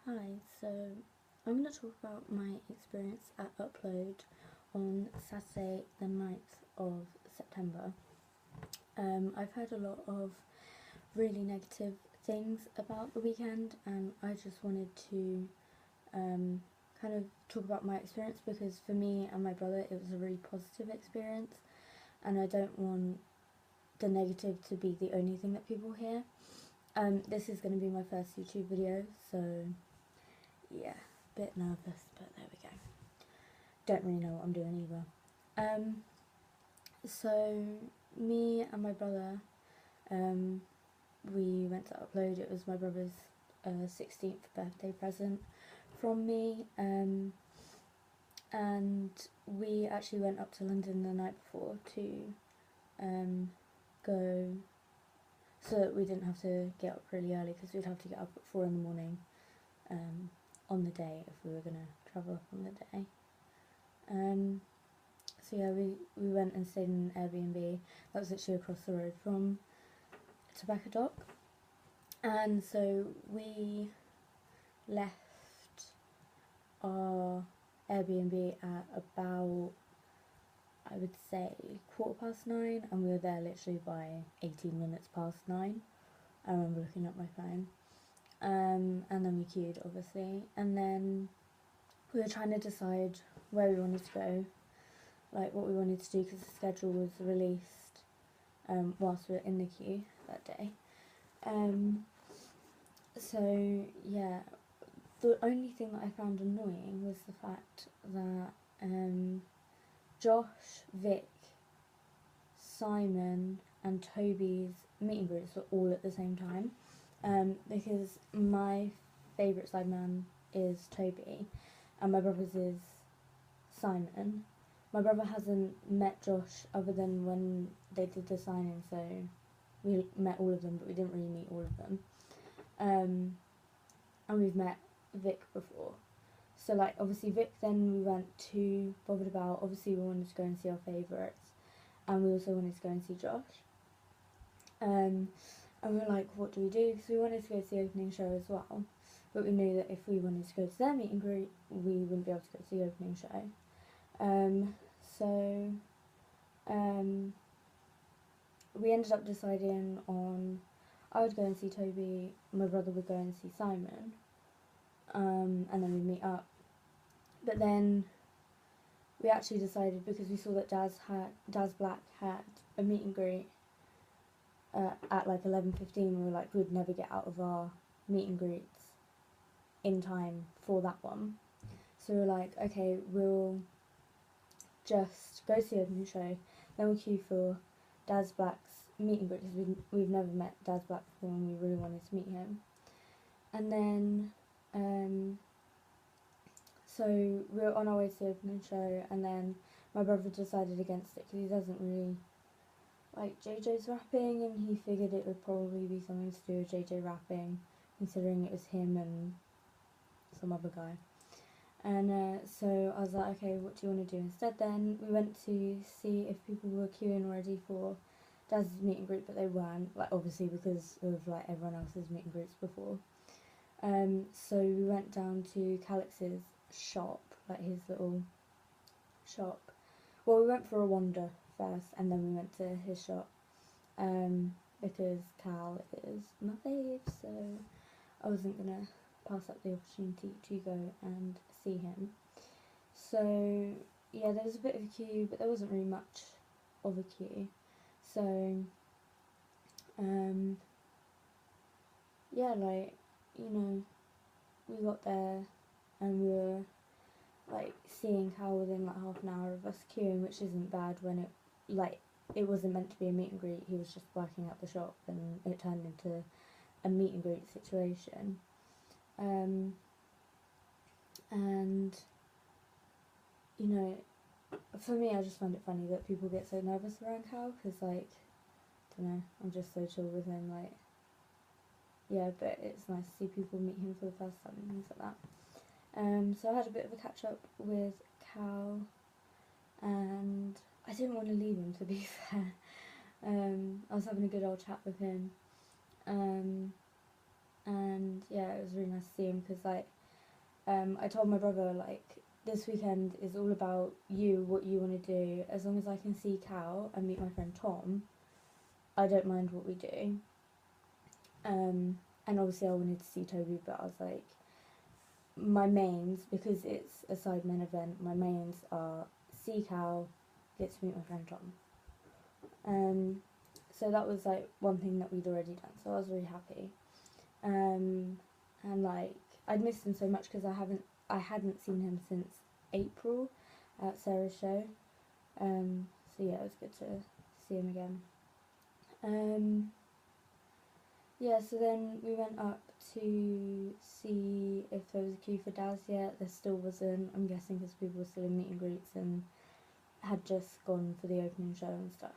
Hi, so I'm going to talk about my experience at Upload on Saturday the 9th of September. I've heard a lot of really negative things about the weekend, and I just wanted to kind of talk about my experience, because for me and my brother it was a really positive experience, and I don't want the negative to be the only thing that people hear. This is going to be my first YouTube video, so yeah, a bit nervous, but there we go. Don't really know what I'm doing either. So me and my brother, we went to Upload. It was my brother's 16th birthday present from me, and we actually went up to London the night before to go, so that we didn't have to get up really early, because we'd have to get up at 4 in the morning on the day if we were going to travel up on the day. So yeah, we went and stayed in an Airbnb that was actually across the road from Tobacco Dock, and so we left our Airbnb at about, I would say, 9:15, and we were there literally by 18 minutes past 9. I remember looking at my phone. And then we queued, obviously, and then we were trying to decide where we wanted to go, like what we wanted to do, because the schedule was released whilst we were in the queue that day. So yeah, the only thing that I found annoying was the fact that Josh, Vic, Simon and Toby's meet and greets were all at the same time, because my favourite sideman is Toby and my brother's is Simon. My brother hasn't met Josh other than when they did the signing, so we met all of them, but we didn't really meet all of them. And we've met Vic before. So like, obviously Vic then we weren't too bothered about. Obviously we wanted to go and see our favourites, and we also wanted to go and see Josh. And we were like, what do we do? Because we wanted to go to the opening show as well, but we knew that if we wanted to go to their meet and greet, we wouldn't be able to go to the opening show. So we ended up deciding on, I would go and see Toby, my brother would go and see Simon, and then we'd meet up. But then we actually decided, because we saw that Daz Black had a meet and greet at like 11:15, we were like, we'd never get out of our meet and greets in time for that one. So we were like, okay, we'll just go see the opening show, then we'll queue for Daz Black's meet and greet, because we've never met Daz Black before and we really wanted to meet him. And then so we were on our way to the opening show, and then my brother decided against it because he doesn't really like JJ's rapping, and he figured it would probably be something to do with JJ rapping, considering it was him and some other guy. And so I was like, okay, what do you want to do instead then? We went to see if people were queuing already for Daz's meet and greet, but they weren't, like obviously because of like everyone else's meet and greets before. So we went down to Calix's shop, like his little shop. Well, we went for a wander first, and then we went to his shop, because Cal is my fave, so I wasn't gonna pass up the opportunity to go and see him. So yeah, there was a bit of a queue, but there wasn't really much of a queue. So yeah, like, you know, we got there and we were like seeing Cal within like half an hour of us queuing, which isn't bad when it wasn't meant to be a meet and greet. He was just working at the shop, and it turned into a meet and greet situation. And you know, for me, I just find it funny that people get so nervous around Cal, because like, I don't know, I'm just so chill with him, like, yeah, but it's nice to see people meet him for the first time and things like that. So I had a bit of a catch up with Cal, and I didn't want to leave him, to be fair. I was having a good old chat with him, and yeah, it was really nice to see him because like I told my brother like this weekend is all about you, what you want to do. As long as I can see Cal and meet my friend Tom, I don't mind what we do. And obviously I wanted to see Toby, but I was like, my mains, because it's a Sidemen event, my mains are see Cal, get to meet my friend Tom. So that was like one thing that we'd already done, so I was really happy. And like I'd missed him so much because I hadn't seen him since April at Sarah's show. So yeah, it was good to see him again. Yeah, so then we went up to see if there was a queue for Daz yet. There still wasn't, I'm guessing because people were still in meet and greets and had just gone for the opening show and stuff.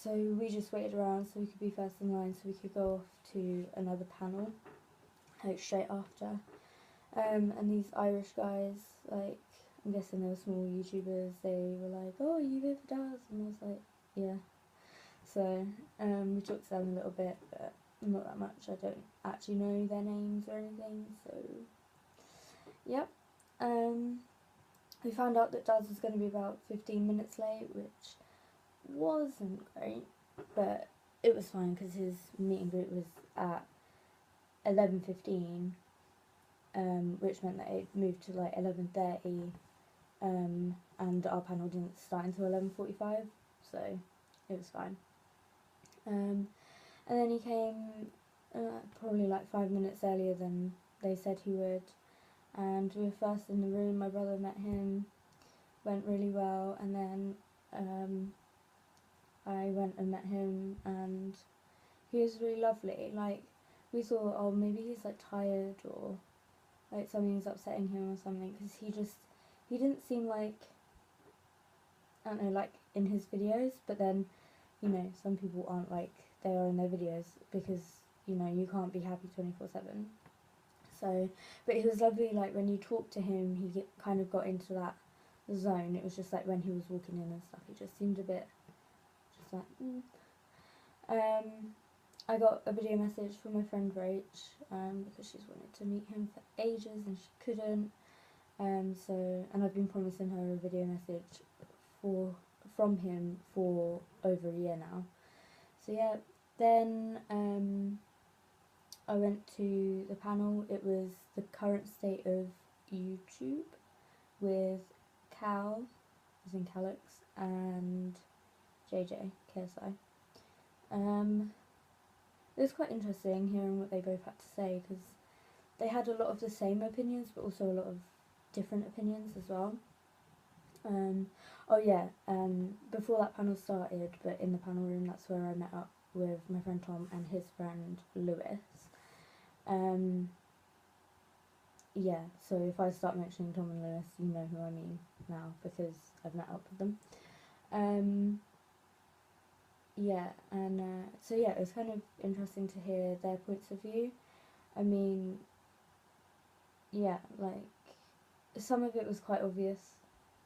So we just waited around so we could be first in line so we could go off to another panel, like straight after. And these Irish guys, like, I'm guessing they were small YouTubers, they were like, oh, are you here for Daz? And I was like, yeah. So we talked to them a little bit, but not that much. I don't actually know their names or anything, so yep. We found out that Daz was going to be about 15 minutes late, which wasn't great, but it was fine because his meet and greet was at 11:15, which meant that it moved to like 11:30, and our panel didn't start until 11:45, so it was fine. And then he came probably like 5 minutes earlier than they said he would, and we were first in the room. My brother met him, went really well, and then I went and met him, and he was really lovely. Like, we thought, oh, maybe he's like tired or like something's upsetting him or something, because he didn't seem like, I don't know, like in his videos, but then, you know, some people aren't like they are in their videos because, you know, you can't be happy 24/7. So, but he was lovely. Like when you talk to him, he kind of got into that zone. It was just like when he was walking in and stuff, he just seemed a bit just like I got a video message from my friend Rach, because she's wanted to meet him for ages and she couldn't. And I've been promising her a video message from him for over a year now. So yeah, then I went to the panel. It was the current state of YouTube with Cal, as in Calix, and JJ, KSI. It was quite interesting hearing what they both had to say, because they had a lot of the same opinions but also a lot of different opinions as well. Before that panel started, but in the panel room, that's where I met up with my friend Tom and his friend Lewis. So if I start mentioning Tom and Lewis, you know who I mean now because I've met up with them. It was kind of interesting to hear their points of view. I mean, yeah, like, some of it was quite obvious,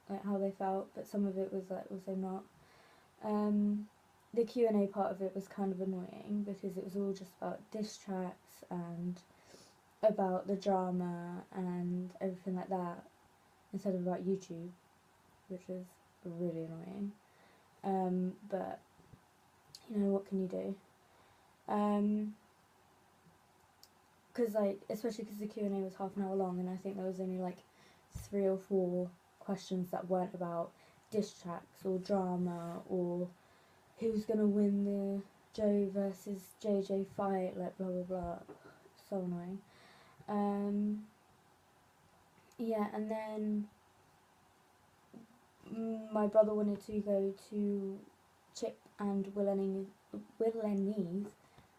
like how they felt, but some of it was like also not. The Q&A part of it was kind of annoying because it was all just about diss tracks and about the drama and everything like that, instead of about YouTube, which was really annoying. But you know, what can you do? Because like, especially because the Q&A was half an hour long, and I think there was only like 3 or 4 questions that weren't about diss tracks or drama or who's gonna win the Joe versus JJ fight, like blah blah blah. So annoying. And then my brother wanted to go to Chip and Willenny's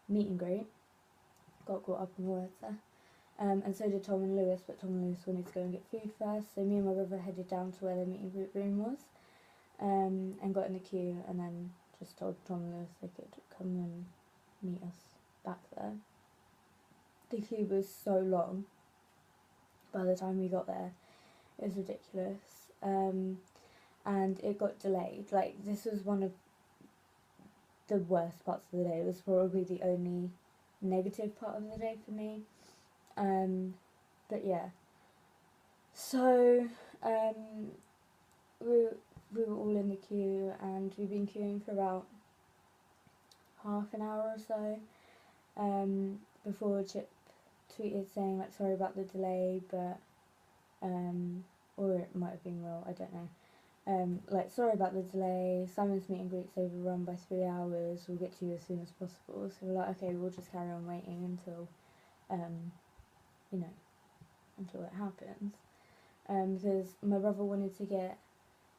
meet and greet. Got caught up in words there. And so did Tom and Lewis, but Tom and Lewis wanted to go and get food first, so me and my brother headed down to where their meet and greet room was, and got in the queue, and then just told Tom and Lewis they could come and meet us back there. The queue was so long by the time we got there, it was ridiculous, and it got delayed. Like, this was one of the worst parts of the day. It was probably the only negative part of the day for me. But yeah, so we were all in the queue, and we've been queuing for about half an hour or so before Chip tweeted saying like sorry about the delay, but or it might have been Will, I don't know. Like sorry about the delay, Simon's meet and greet's overrun by 3 hours, we'll get to you as soon as possible. So we're like, okay, we'll just carry on waiting until you know, until it happens. Because my brother wanted to get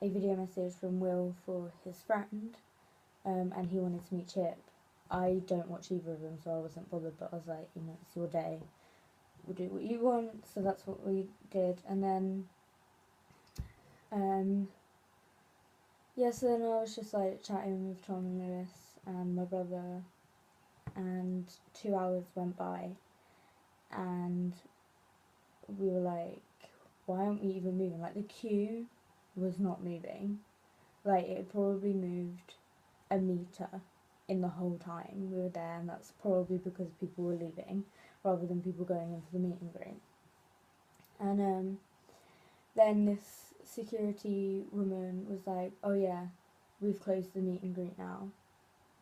a video message from Will for his friend, and he wanted to meet Chip. I don't watch either of them, so I wasn't bothered, but I was like, you know, it's your day, we'll do what you want. So that's what we did. And then yeah, so then I was just like chatting with Tom and Lewis and my brother, and 2 hours went by, and we were like, why aren't we even moving? Like, the queue was not moving. Like, it probably moved a metre in the whole time we were there, and that's probably because people were leaving rather than people going in for the meet and greet. And then this security woman was like, oh yeah, we've closed the meet and greet now.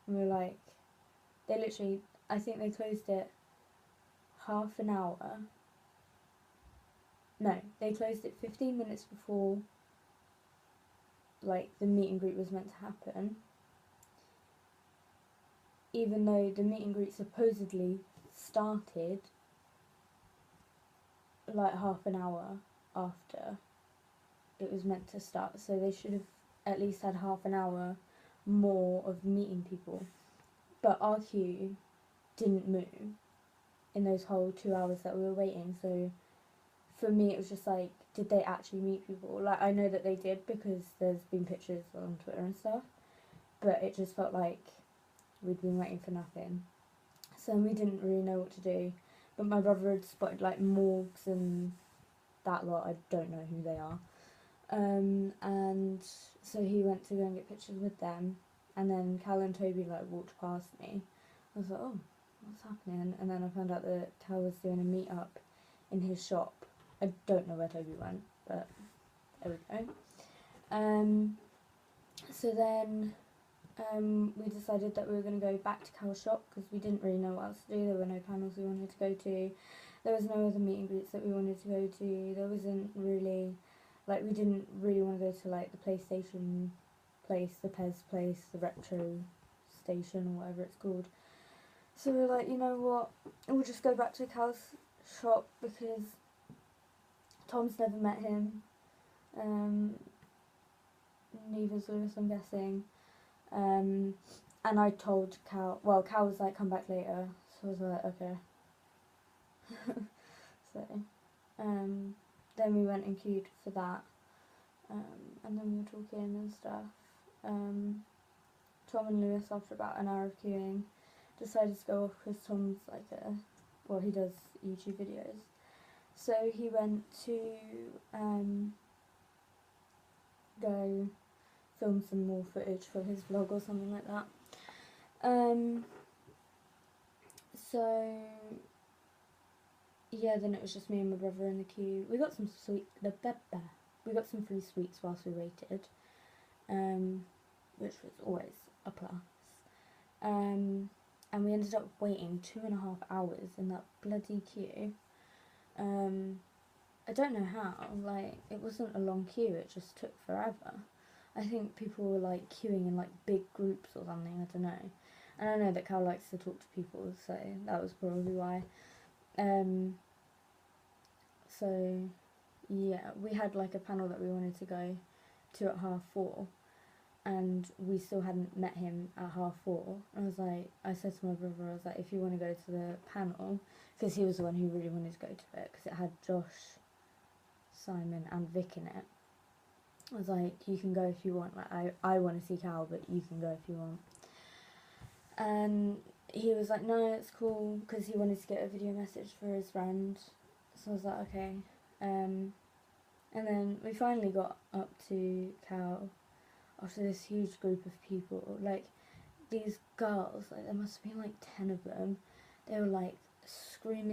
And we were like, they literally, I think they closed it half an hour. No, they closed it 15 minutes before, like, the meet and greet was meant to happen. Even though the meet and greet supposedly started, like, half an hour after it was meant to start. So they should have at least had half an hour more of meeting people. But our queue didn't move in those whole 2 hours that we were waiting. So for me, it was just like, did they actually meet people? Like, I know that they did because there's been pictures on Twitter and stuff, but it just felt like we'd been waiting for nothing. So we didn't really know what to do. But my brother had spotted like morgues and that lot. I don't know who they are. And so he went to go and get pictures with them. And then Cal and Toby like walked past me. I was like, oh, what's happening? And then I found out that Cal was doing a meet up in his shop. I don't know where Toby went, but there we go. So then we decided that we were going to go back to Cal's shop because we didn't really know what else to do. There were no panels we wanted to go to. There was no other meet and greets that we wanted to go to. There wasn't really, like, we didn't really want to go to like the PlayStation place, the Pez place, the Retro Station or whatever it's called. So we were like, you know what, we'll just go back to Cal's shop because Tom's never met him. Neither's Lewis, I'm guessing. And I told Cal, well, Cal was like, come back later. So I was like, okay. So, then we went and queued for that. And then we were talking and stuff. Tom and Lewis, after about an hour of queuing, decided to go off because Tom's like he does YouTube videos. So he went to go film some more footage for his vlog or something like that. So yeah, then it was just me and my brother in the queue. We got some free sweets whilst we waited, which was always a plus. And we ended up waiting 2.5 hours in that bloody queue. I don't know how, like, it wasn't a long queue, it just took forever. I think people were like queuing in like big groups or something, I don't know. And I know that Cal likes to talk to people, so that was probably why. So yeah, we had like a panel that we wanted to go to at 4:30, and we still hadn't met him at 4:30. I said to my brother, I was like, if you want to go to the panel, because he was the one who really wanted to go to it, because it had Josh, Simon and Vic in it. I was like, you can go if you want, like, I want to see Cal, but you can go if you want. And he was like, no, it's cool, because he wanted to get a video message for his friend. So I was like, okay. And then we finally got up to Cal after this huge group of people. Like, these girls, like, there must have been like 10 of them. they were like screaming